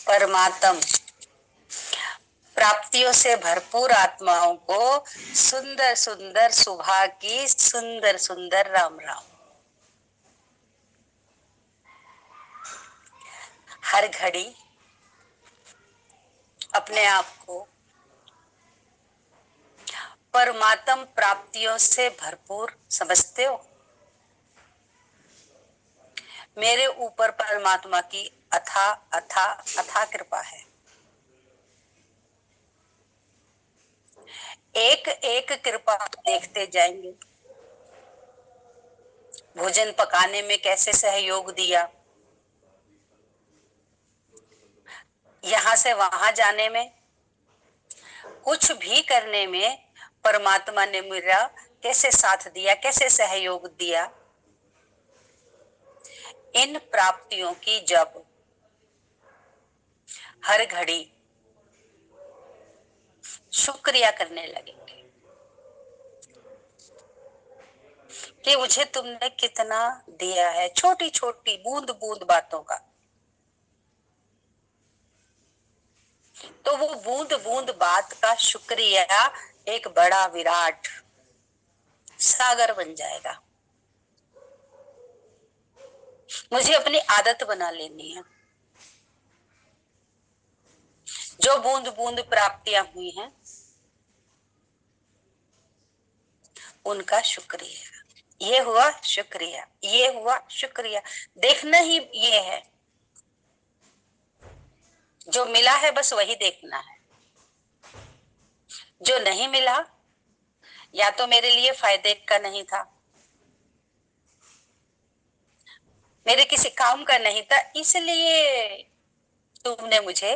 परमात्म प्राप्तियों से भरपूर आत्माओं को सुंदर सुंदर सुबह की सुंदर सुंदर राम राम। हर घड़ी अपने आप को परमात्म प्राप्तियों से भरपूर समझते हो। मेरे ऊपर परमात्मा की अथा अथा अथा कृपा है। एक एक कृपा देखते जाएंगे। भोजन पकाने में कैसे सहयोग दिया, यहां से वहां जाने में, कुछ भी करने में परमात्मा ने मेरा कैसे साथ दिया, कैसे सहयोग दिया। इन प्राप्तियों की जब हर घड़ी शुक्रिया करने लगेंगे कि मुझे तुमने कितना दिया है, छोटी छोटी बूंद बूंद बातों का, तो वो बूंद बूंद बात का शुक्रिया एक बड़ा विराट सागर बन जाएगा। मुझे अपनी आदत बना लेनी है। जो बूंद बूंद प्राप्तियां हुई हैं उनका शुक्रिया। ये हुआ शुक्रिया, ये हुआ शुक्रिया। देखना ही ये है, जो मिला है बस वही देखना है। जो नहीं मिला या तो मेरे लिए फायदे का नहीं था, मेरे किसी काम का नहीं था, इसलिए तुमने मुझे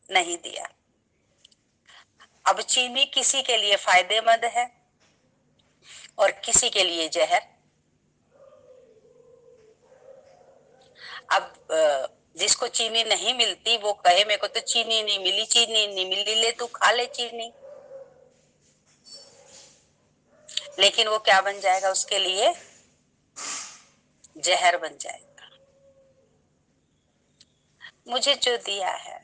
नहीं दिया। अब चीनी किसी के लिए फायदेमंद है और किसी के लिए जहर। अब जिसको चीनी नहीं मिलती वो कहे मेरे को तो चीनी नहीं मिली, चीनी नहीं मिली, ले तू खा ले चीनी, लेकिन वो क्या बन जाएगा उसके लिए? जहर बन जाएगा। मुझे जो दिया है,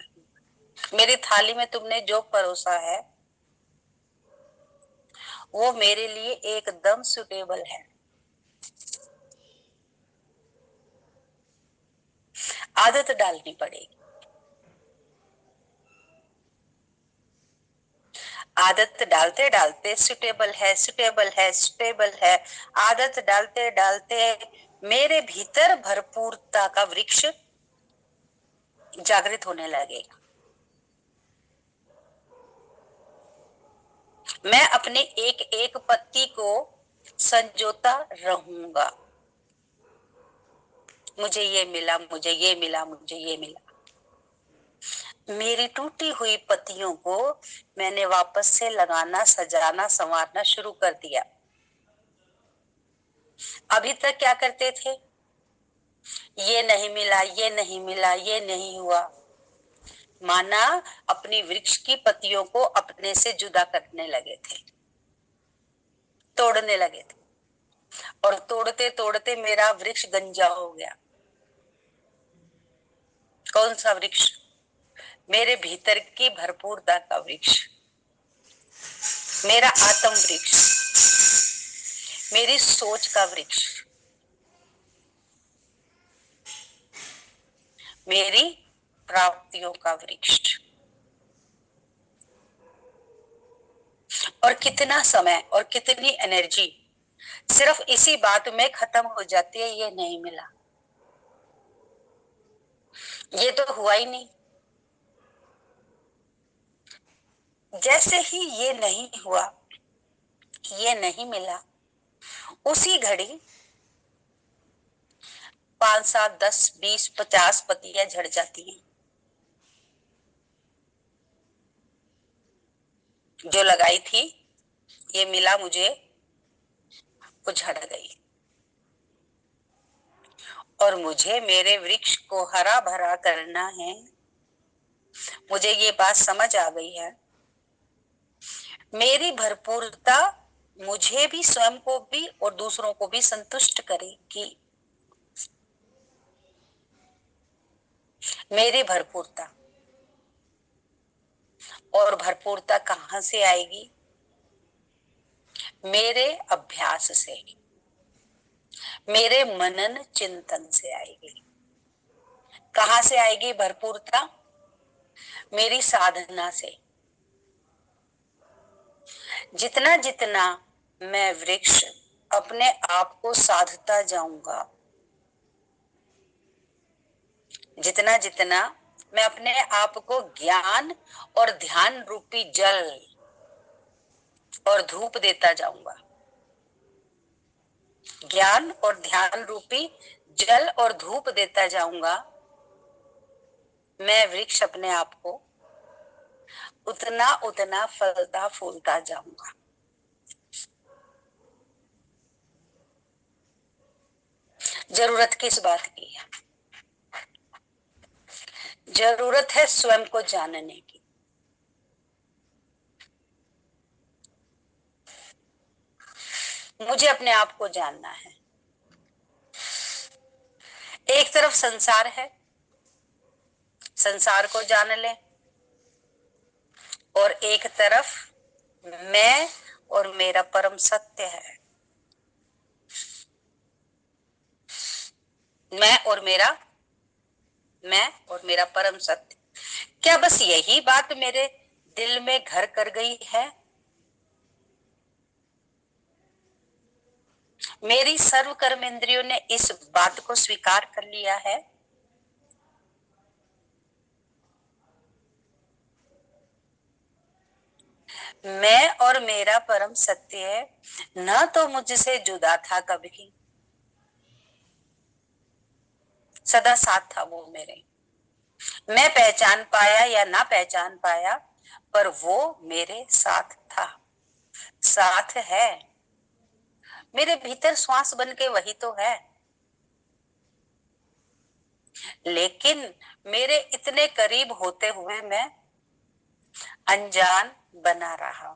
मेरी थाली में तुमने जो परोसा है वो मेरे लिए एकदम सुटेबल है। आदत डालनी पड़ेगी। आदत डालते डालते सुटेबल है, सुटेबल है, सुटेबल है। आदत डालते डालते मेरे भीतर भरपूरता का वृक्ष जागृत होने लगेगा। मैं अपने एक एक पत्ती को संजोता रहूंगा। मुझे ये मिला, मुझे ये मिला, मुझे ये मिला। मेरी टूटी हुई पत्तियों को मैंने वापस से लगाना, सजाना, संवारना शुरू कर दिया। अभी तक क्या करते थे? ये नहीं मिला, ये नहीं मिला, ये नहीं हुआ। माना अपनी वृक्ष की पत्तियों को अपने से जुदा करने लगे थे, तोड़ने लगे थे, और तोड़ते तोड़ते मेरा वृक्ष गंजा हो गया। कौन सा वृक्ष? मेरे भीतर की भरपूरता का वृक्ष, मेरा आत्म वृक्ष, मेरी सोच का वृक्ष, मेरी प्राप्तियों का वृक्ष। और कितना समय और कितनी एनर्जी सिर्फ इसी बात में खत्म हो जाती है, ये नहीं मिला, ये तो हुआ ही नहीं। जैसे ही ये नहीं हुआ, ये नहीं मिला, उसी घड़ी 5 7 10 20 50 पत्तियां झड़ जाती हैं। जो लगाई थी, ये मिला मुझे, वो झड़ गई। और मुझे मेरे वृक्ष को हरा भरा करना है। मुझे ये बात समझ आ गई है, मेरी भरपूरता मुझे भी, स्वयं को भी और दूसरों को भी संतुष्ट करेगी। मेरी भरपूरता, और भरपूरता कहाँ से आएगी? मेरे अभ्यास से, मेरे मनन चिंतन से आएगी। कहाँ से आएगी भरपूरता? मेरी साधना से। जितना जितना मैं वृक्ष अपने आप को साधता जाऊंगा, जितना जितना मैं अपने आप को ज्ञान और ध्यान रूपी जल और धूप देता जाऊंगा, ज्ञान और ध्यान रूपी जल और धूप देता जाऊंगा, मैं वृक्ष अपने आप को उतना उतना फलता फूलता जाऊंगा। जरूरत किस बात की है? जरूरत है स्वयं को जानने की। मुझे अपने आप को जानना है। एक तरफ संसार है, संसार को जान ले, और एक तरफ मैं और मेरा परम सत्य है। मैं और मेरा परम सत्य। क्या बस यही बात मेरे दिल में घर कर गई है? मेरी सर्व कर्म इंद्रियों ने इस बात को स्वीकार कर लिया है? मैं और मेरा परम सत्य है न तो मुझसे जुदा था कभी, सदा साथ था वो मेरे। मैं पहचान पाया या ना पहचान पाया, पर वो मेरे साथ था, साथ है। मेरे भीतर श्वास बन के वही तो है। लेकिन मेरे इतने करीब होते हुए मैं अनजान बना रहा।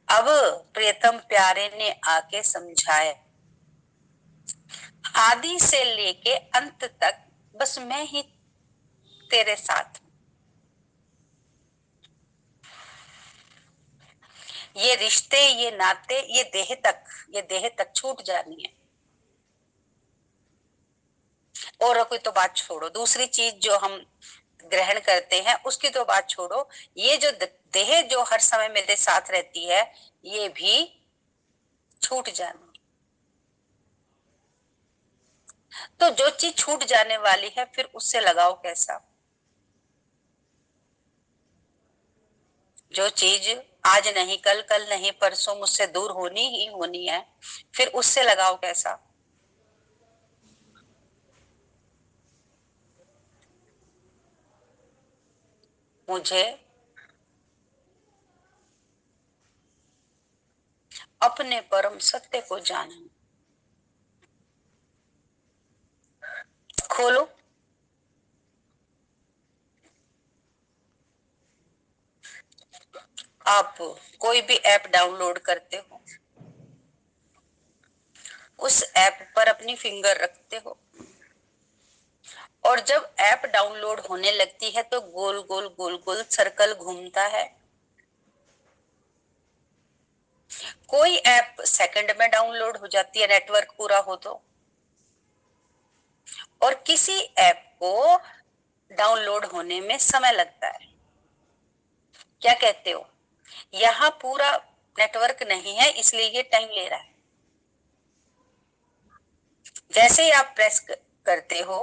अब प्रियतम प्यारे ने आके समझाया, आदि से लेके अंत तक बस मैं ही तेरे साथ। ये रिश्ते, ये नाते, ये देह तक छूट जानी है। और कोई तो बात छोड़ो, दूसरी चीज जो हम ग्रहण करते हैं उसकी तो बात छोड़ो, ये जो देह जो हर समय मेरे साथ रहती है, ये भी छूट जानी। तो जो चीज छूट जाने वाली है, फिर उससे लगाव कैसा? जो चीज आज नहीं, कल कल नहीं, परसों मुझसे दूर होनी ही होनी है, फिर उससे लगाव कैसा? मुझे अपने परम सत्य को जानना। खोलो, आप कोई भी ऐप डाउनलोड करते हो, उस ऐप पर अपनी फिंगर रखते हो, और जब ऐप डाउनलोड होने लगती है तो गोल गोल गोल गोल सर्कल घूमता है। कोई ऐप सेकंड में डाउनलोड हो जाती है, नेटवर्क पूरा हो तो, और किसी ऐप को डाउनलोड होने में समय लगता है। क्या कहते हो? यहाँ पूरा नेटवर्क नहीं है, इसलिए ये टाइम ले रहा है। जैसे ही आप प्रेस करते हो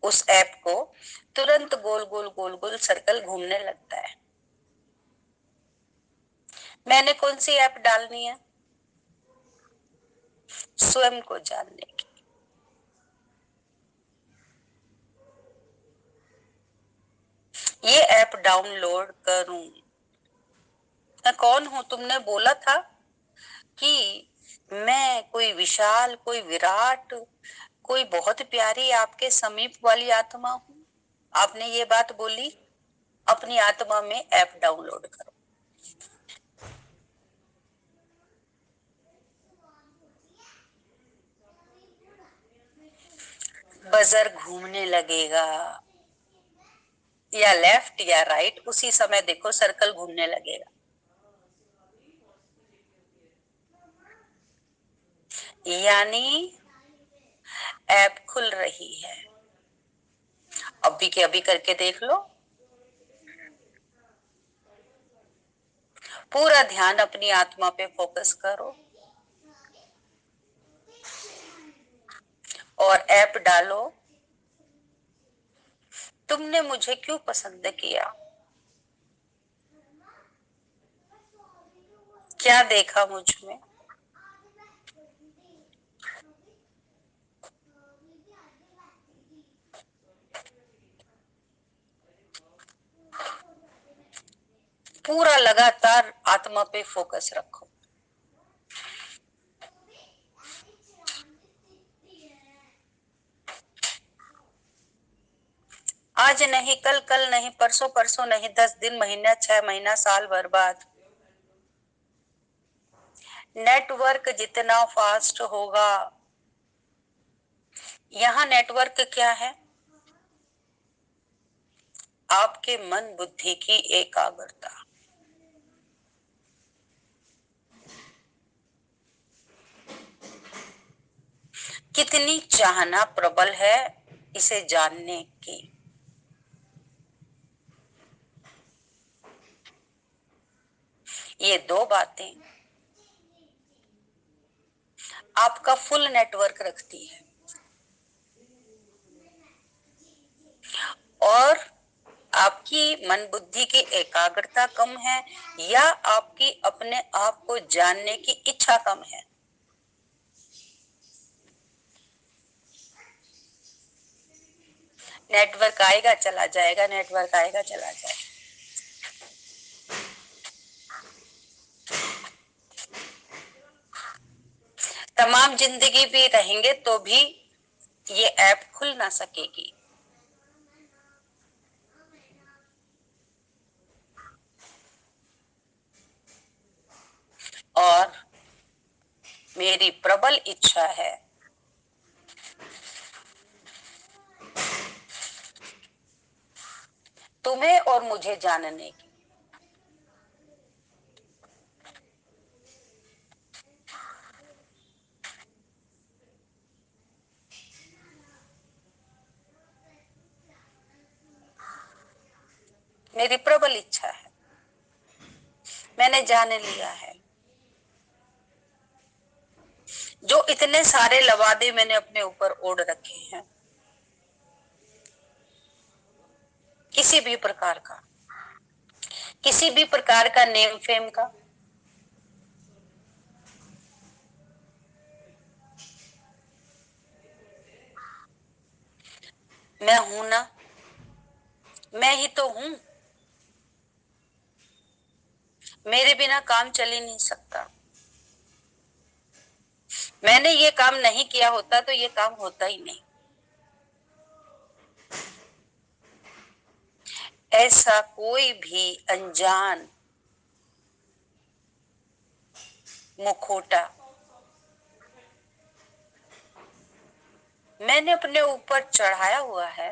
उस ऐप को, तुरंत गोल गोल गोल गोल सर्कल घूमने लगता है। मैंने कौन सी ऐप डालनी है? स्वयं को जानने की। ये ऐप डाउनलोड करूं? मैं कौन हूं? तुमने बोला था कि मैं कोई विशाल, कोई विराट, कोई बहुत प्यारी आपके समीप वाली आत्मा हूं। आपने ये बात बोली। अपनी आत्मा में ऐप डाउनलोड करो। बजर घूमने लगेगा, या लेफ्ट या राइट, उसी समय देखो सर्कल घूमने लगेगा। यानी ऐप खुल रही है। अभी के अभी करके देख लो। पूरा ध्यान अपनी आत्मा पे फोकस करो और ऐप डालो। तुमने मुझे क्यों पसंद किया? क्या देखा मुझ में? पूरा लगातार आत्मा पे फोकस रखो। आज नहीं, कल, कल नहीं, परसों, परसों नहीं, 10 दिन, महीना, 6 महीना, साल भर बाद। नेटवर्क जितना फास्ट होगा, यहाँ नेटवर्क क्या है? आपके मन बुद्धि की एकाग्रता। कितनी चाहना प्रबल है इसे जानने की। ये दो बातें आपका फुल नेटवर्क रखती है। और आपकी मन बुद्धि की एकाग्रता कम है, या आपकी अपने आप को जानने की इच्छा कम है। नेटवर्क आएगा चला जाएगा, नेटवर्क आएगा चला जाएगा। तमाम जिंदगी भी रहेंगे तो भी ये ऐप खुल ना सकेगी। और मेरी प्रबल इच्छा है तुम्हें और मुझे जानने की। मेरी प्रबल इच्छा है, मैंने जान लिया है। जो इतने सारे लवादे मैंने अपने ऊपर ओढ़ रखे हैं, किसी भी प्रकार का, किसी भी प्रकार का नेम फेम का, मैं हूं ना, मैं ही तो हूं। मेरे बिना काम चल ही नहीं सकता। मैंने ये काम नहीं किया होता तो ये काम होता ही नहीं। ऐसा कोई भी अनजान मुखोटा मैंने अपने ऊपर चढ़ाया हुआ है,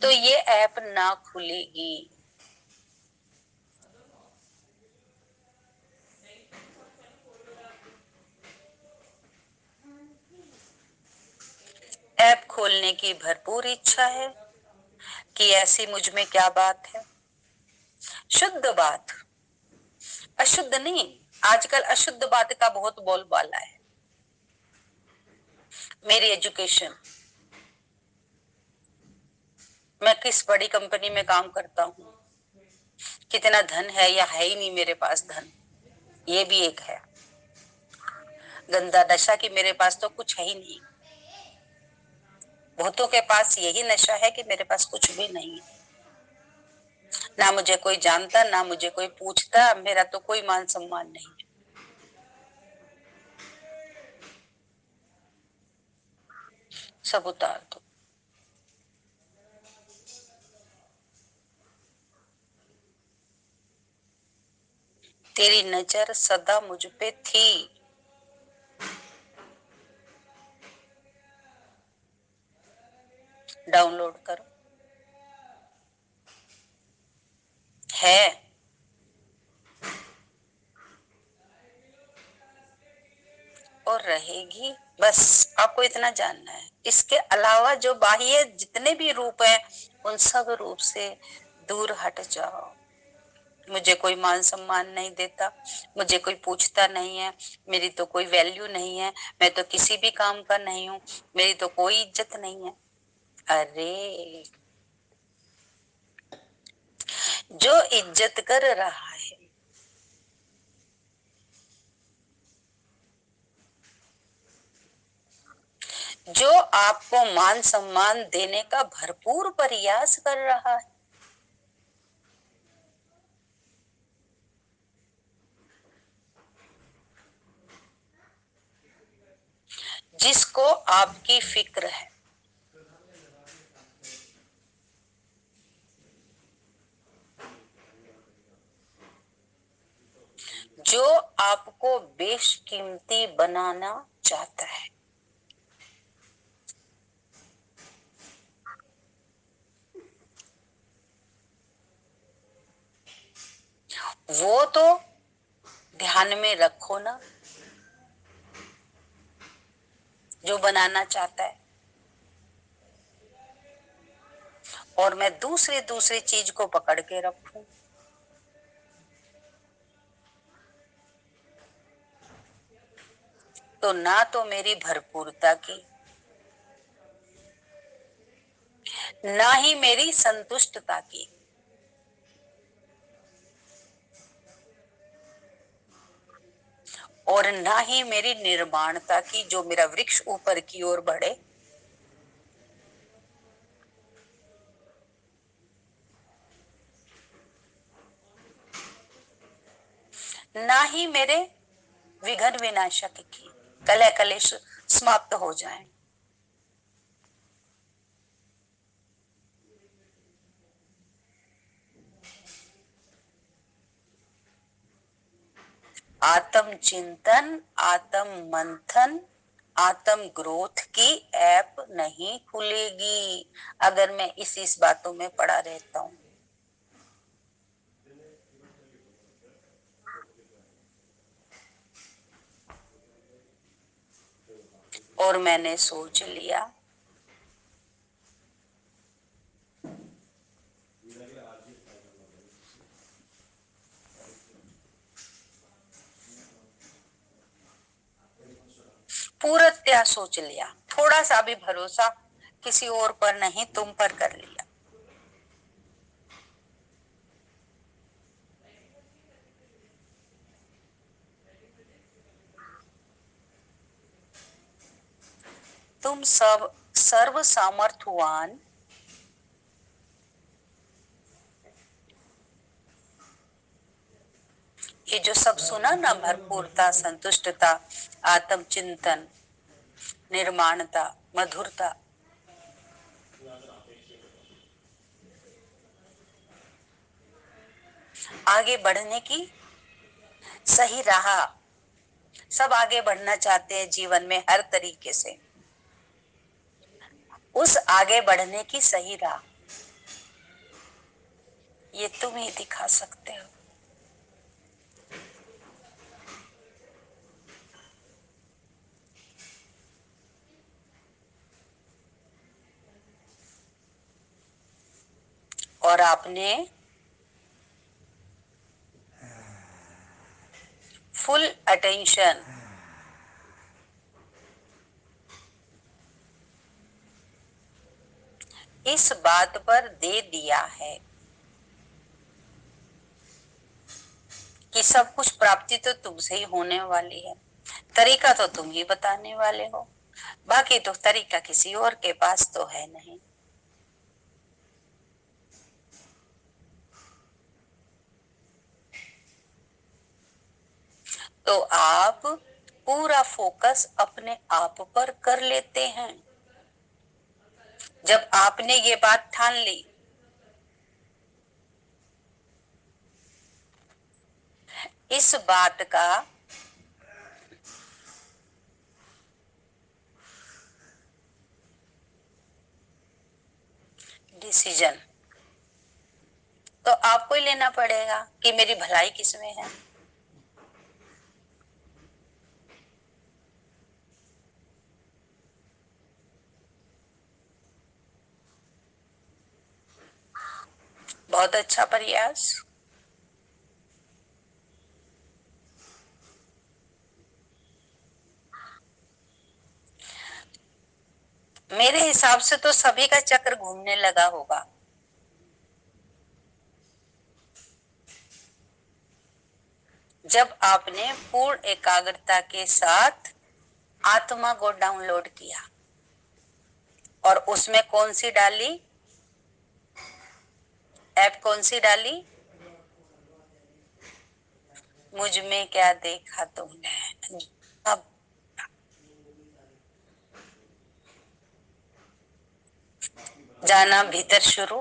तो ये ऐप ना खुलेगी। ऐप खोलने की भरपूर इच्छा है कि ऐसी मुझ में क्या बात है। शुद्ध बात, अशुद्ध नहीं। आजकल अशुद्ध बात का बहुत बोलबाला है। मेरी एजुकेशन, मैं किस बड़ी कंपनी में काम करता हूँ, कितना धन है या है ही नहीं मेरे पास धन, ये भी एक है। गंदा नशा कि मेरे पास तो कुछ है ही नहीं। बहुतों के पास यही नशा है कि मेरे पास कुछ भी नहीं है। ना मुझे कोई जानता, ना मुझे कोई पूछता, मेरा तो कोई मान सम्मान नहीं है। सब उतार दो। तेरी नजर सदा मुझ पे थी। डाउनलोड करो। है और रहेगी, बस आपको इतना जानना है। इसके अलावा जो बाह्य जितने भी रूप हैं, उन सब रूप से दूर हट जाओ। मुझे कोई मान सम्मान नहीं देता, मुझे कोई पूछता नहीं है, मेरी तो कोई वैल्यू नहीं है, मैं तो किसी भी काम का नहीं हूं, मेरी तो कोई इज्जत नहीं है। अरे जो इज्जत कर रहा है, जो आपको मान सम्मान देने का भरपूर प्रयास कर रहा है, जिसको आपकी फिक्र है, जो आपको बेशकीमती बनाना चाहता है, वो तो ध्यान में रखो ना, जो बनाना चाहता है। और मैं दूसरी दूसरी चीज को पकड़ के रखूं, तो ना तो मेरी भरपूरता की, ना ही मेरी संतुष्टता की, और ना ही मेरी निर्माणता की, जो मेरा वृक्ष ऊपर की ओर बढ़े। ना ही मेरे विघन विनाशक की, कलह कलेश समाप्त हो जाए। आत्म चिंतन, आत्म मंथन, आत्म ग्रोथ की ऐप नहीं खुलेगी अगर मैं इस बातों में पड़ा रहता हूं। और मैंने सोच लिया, पूर्णतया सोच लिया, थोड़ा सा भी भरोसा किसी और पर नहीं, तुम पर कर लिया। तुम सब सर्व सामर्थ्यवान, ये जो सब सुना ना, भरपूरता, संतुष्टता, आत्म चिंतन, निर्माणता, मधुरता, आगे बढ़ने की सही राह। सब आगे बढ़ना चाहते हैं जीवन में हर तरीके से। उस आगे बढ़ने की सही राह ये तुम ही दिखा सकते हो। और आपने फुल अटेंशन इस बात पर दे दिया है कि सब कुछ प्राप्ति तो तुमसे ही होने वाली है, तरीका तो तुम ही बताने वाले हो, बाकी तो तरीका किसी और के पास तो है नहीं। तो आप पूरा फोकस अपने आप पर कर लेते हैं। जब आपने ये बात ठान ली, इस बात का डिसीजन तो आपको ही लेना पड़ेगा कि मेरी भलाई किसमें है। बहुत अच्छा प्रयास। मेरे हिसाब से तो सभी का चक्र घूमने लगा होगा। जब आपने पूर्ण एकाग्रता के साथ आत्मा को डाउनलोड किया और उसमें कौन सी डाली, ऐप कौन सी डाली, मुझ में क्या देखा तुमने। अब जाना भीतर शुरू,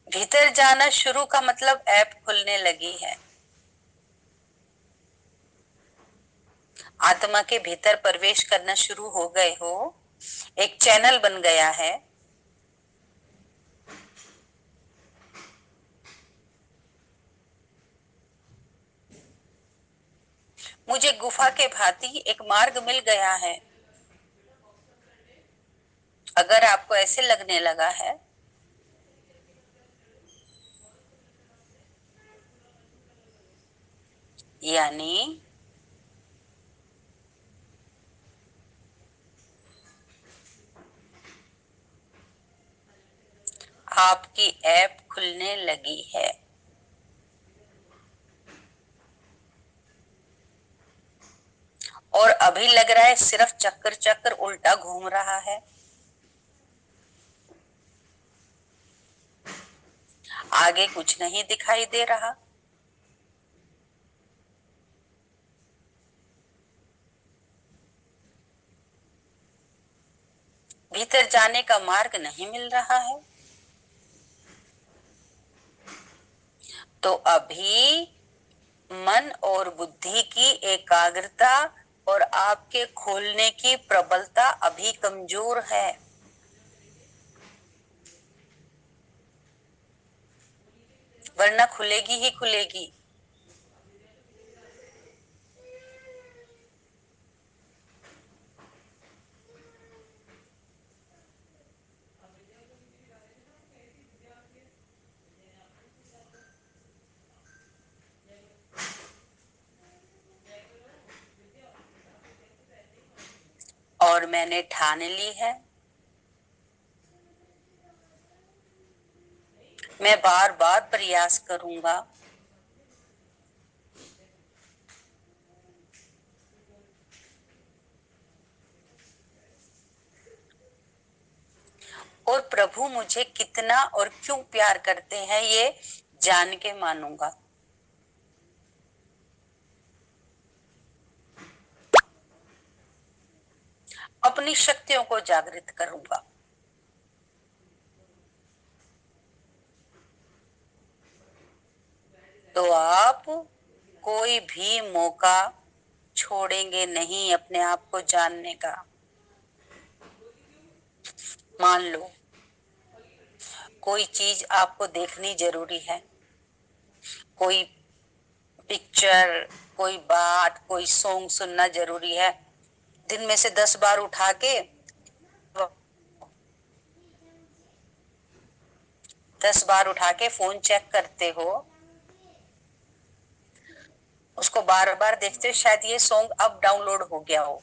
भीतर जाना शुरू का मतलब ऐप खुलने लगी है। आत्मा के भीतर प्रवेश करना शुरू हो गए हो, एक चैनल बन गया है। मुझे गुफा के भांति एक मार्ग मिल गया है। अगर आपको ऐसे लगने लगा है, यानी आपकी ऐप खुलने लगी है। और अभी लग रहा है सिर्फ चक्कर चक्कर उल्टा घूम रहा है, आगे कुछ नहीं दिखाई दे रहा। भीतर जाने का मार्ग नहीं मिल रहा है। तो अभी मन और बुद्धि की एकाग्रता और आपके खोलने की प्रबलता अभी कमजोर है। वरना खुलेगी ही खुलेगी। और मैंने ठान ली है, मैं बार बार प्रयास करूंगा। और प्रभु मुझे कितना और क्यों प्यार करते हैं ये जान के मानूंगा। अपनी शक्तियों को जागृत करूंगा। तो आप कोई भी मौका छोड़ेंगे नहीं अपने आप को जानने का। मान लो कोई चीज आपको देखनी जरूरी है, कोई पिक्चर, कोई बात, कोई सॉन्ग सुनना जरूरी है। दिन में से 10 बार उठा के 10 बार उठा के फोन चेक करते हो, उसको बार बार देखते हो, शायद ये सॉन्ग अब डाउनलोड हो गया हो,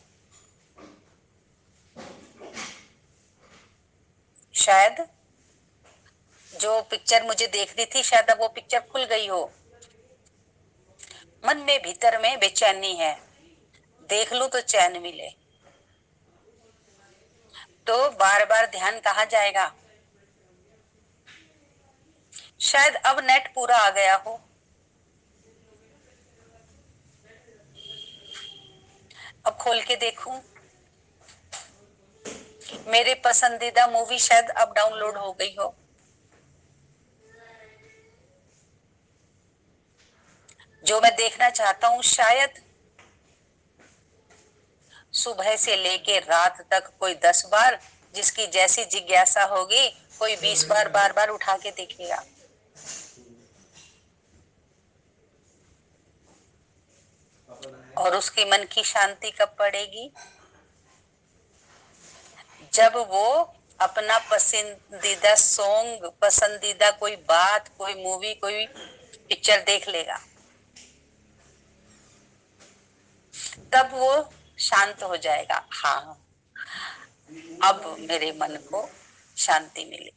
शायद जो पिक्चर मुझे देखनी थी शायद अब वो पिक्चर खुल गई हो। मन में भीतर में बेचैनी है, देख लूं तो चैन मिले। तो बार बार ध्यान कहाँ जाएगा। शायद अब नेट पूरा आ गया हो, अब खोल के देखूं। मेरी पसंदीदा मूवी शायद अब डाउनलोड हो गई हो। जो मैं देखना चाहता हूं शायद सुबह से लेके रात तक कोई 10 बार, जिसकी जैसी जिज्ञासा होगी कोई 20 बार बार बार उठा के देखेगा। और उसकी मन की शांति कब पड़ेगी? जब वो अपना पसंदीदा सॉन्ग, पसंदीदा कोई बात, कोई मूवी, कोई पिक्चर देख लेगा, तब वो शांत हो जाएगा। हाँ, अब मेरे मन को शांति मिली।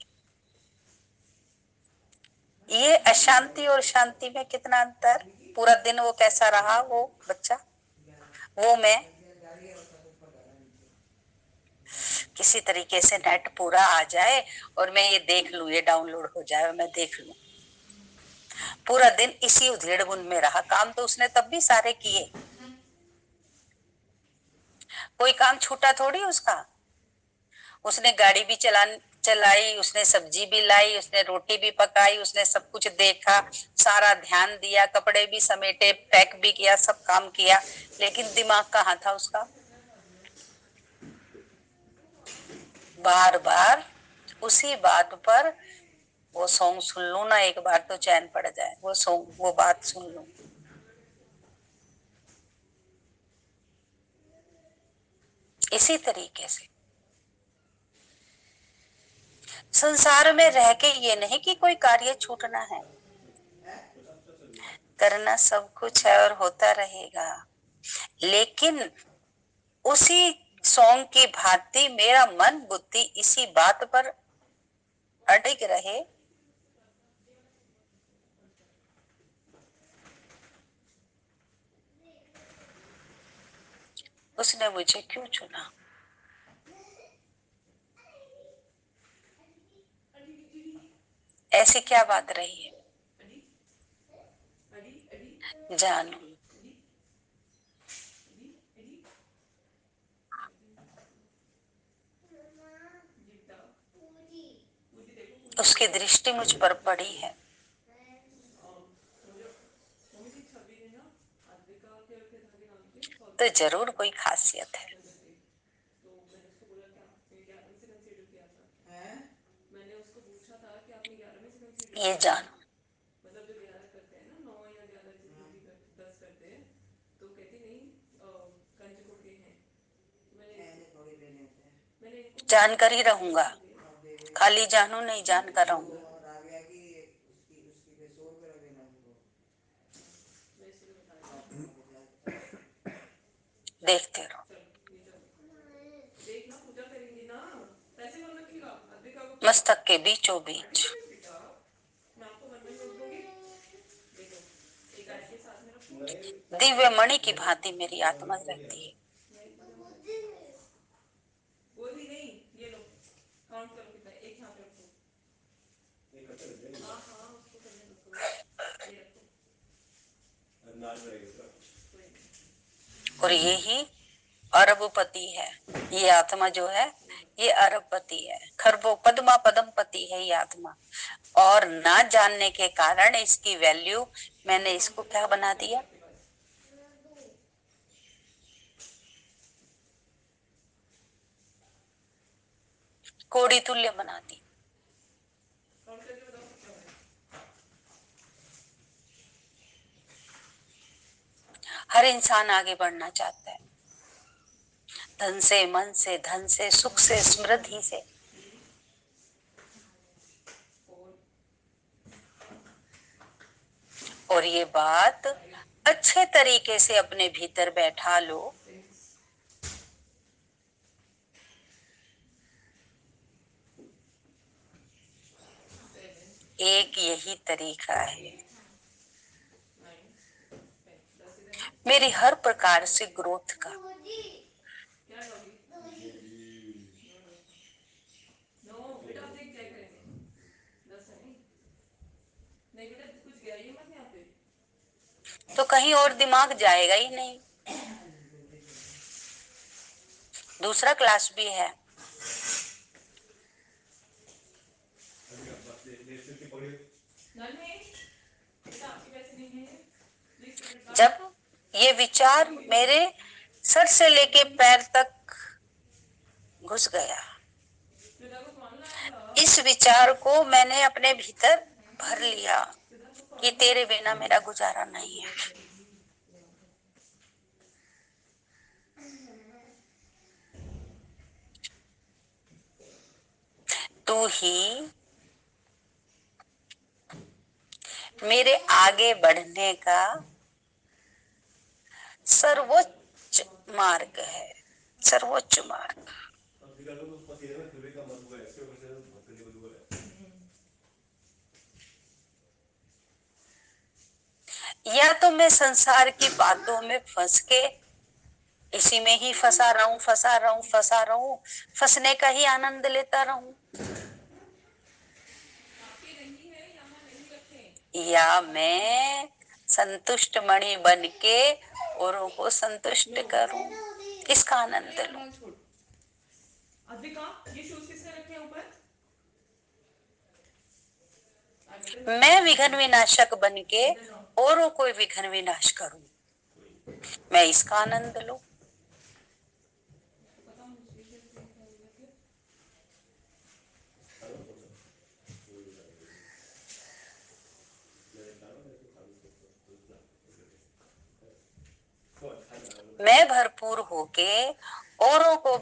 ये अशांति और शांति में कितना अंतर। पूरा दिन वो कैसा रहा वो बच्चा, वो मैं, किसी तरीके से नेट पूरा आ जाए और मैं ये देख लूं, ये डाउनलोड हो जाए और मैं देख लूं। पूरा दिन इसी उधेड़ बुन में रहा। काम तो उसने तब भी सारे किए, कोई काम छूटा थोड़ी उसका। उसने गाड़ी भी चलाई, उसने सब्जी भी लाई, उसने रोटी भी पकाई, उसने सब कुछ देखा, सारा ध्यान दिया, कपड़े भी समेटे, पैक भी किया, सब काम किया, लेकिन दिमाग कहाँ था उसका? बार बार उसी बात पर। वो सॉन्ग सुन लूं ना एक बार तो चैन पड़ जाए, वो सॉन्ग, वो बात सुन लूं। इसी तरीके से संसार में रह के ये नहीं कि कोई कार्य छूटना है, करना सब कुछ है और होता रहेगा। लेकिन उसी सॉन्ग की भांति मेरा मन बुद्धि इसी बात पर अडिग रहे। उसने मुझे क्यों चुना? ऐसी क्या बात रही है? जानो। उसकी दृष्टि मुझ पर पड़ी है। तो जरूर कोई खासियत है। ये जानो। जानकर ही रहूंगा, खाली जानू नहीं, जानकर रहूंगा। देखते रहो। मस्तक के बीचों बीच दिव्य मणि की भांति मेरी आत्मा रहती है। और यही अरबपति है, ये आत्मा जो है ये अरबपति है, खरबो पद्मा पदम पति है ये आत्मा। और ना जानने के कारण इसकी वैल्यू मैंने इसको क्या बना दिया? कोड़ी तुल्य बना दी। हर इंसान आगे बढ़ना चाहता है, धन से, मन से, धन से, सुख से, समृद्धि से। और ये बात अच्छे तरीके से अपने भीतर बैठा लो। एक यही तरीका है मेरी हर प्रकार से ग्रोथ का। तो कहीं और दिमाग जाएगा ही नहीं। दूसरा क्लास भी है, जब ये विचार मेरे सर से लेके पैर तक घुस गया, इस विचार को मैंने अपने भीतर भर लिया कि तेरे बिना मेरा गुजारा नहीं है। तू ही मेरे आगे बढ़ने का सर्वोच्च मार्ग है, सर्वोच्च मार्ग। या तो मैं संसार की बातों में फंस के इसी में ही फंसा रहूं, फंसा रहूं, फंसा रहूं, फंसने का ही आनंद लेता रहूं, या मैं संतुष्ट मणि बन के औरों को संतुष्ट करूं, इसका आनंद लूं। मैं विघ्न विनाशक बन के औरों को विघ्न विनाश करूं, मैं इसका आनंद लूं। मैं भरपूर होके औरों को